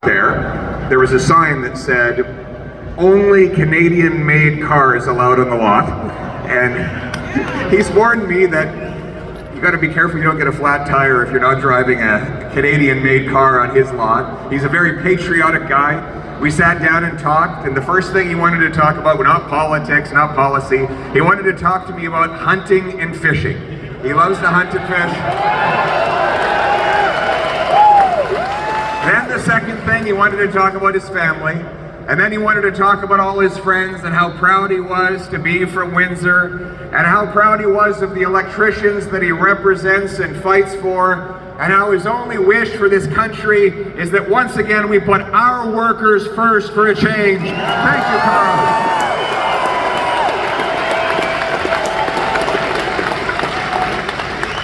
There was a sign that said, "Only Canadian-made cars allowed on the lot," and he's warned me that you got to be careful you don't get a flat tire if you're not driving a Canadian-made car on his lot. He's a very patriotic guy. We sat down and talked, and the first thing he wanted to talk about was not politics, not policy. He wanted to talk to me about hunting and fishing. He loves to hunt and fish. Then the second thing, he wanted to talk about his family. And then he wanted to talk about all his friends and how proud he was to be from Windsor, and how proud he was of the electricians that he represents and fights for, and how his only wish for this country is that once again we put our workers first for a change. Thank you, Carl.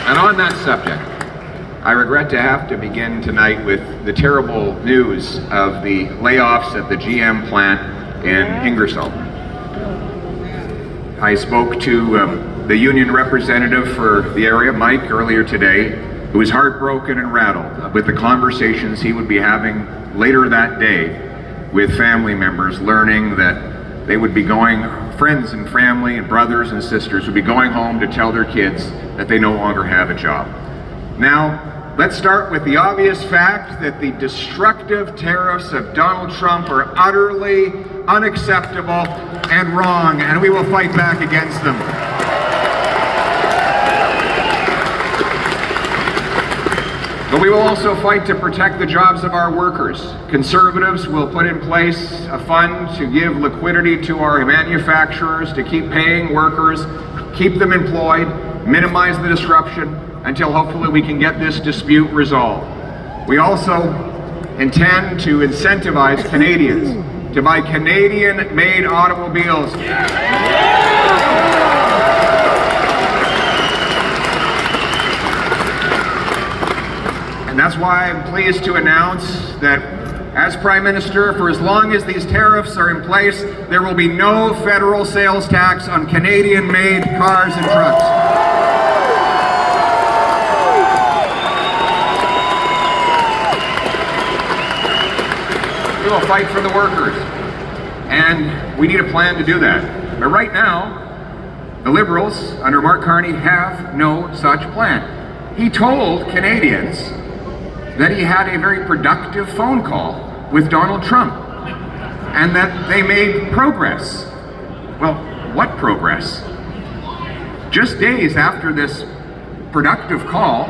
And on that subject, I regret to have to begin tonight with the terrible news of the layoffs at the GM plant in Ingersoll. I spoke to the union representative for the area, Mike, earlier today, who was heartbroken and rattled with the conversations he would be having later that day with family members, learning that they would be going, friends and family and brothers and sisters would be going home to tell their kids that they no longer have a job. Now, let's start with the obvious fact that the destructive tariffs of Donald Trump are utterly unacceptable and wrong, and we will fight back against them. But we will also fight to protect the jobs of our workers. Conservatives will put in place a fund to give liquidity to our manufacturers, to keep paying workers, keep them employed, minimize the disruption, until hopefully we can get this dispute resolved. We also intend to incentivize Canadians to buy Canadian-made automobiles. And that's why I'm pleased to announce that as Prime Minister, for as long as these tariffs are in place, there will be no federal sales tax on Canadian-made cars and trucks. We will fight for the workers, and we need a plan to do that. But right now, the Liberals under Mark Carney have no such plan. He told Canadians that he had a very productive phone call with Donald Trump and that they made progress. Well, what progress? Just days after this productive call,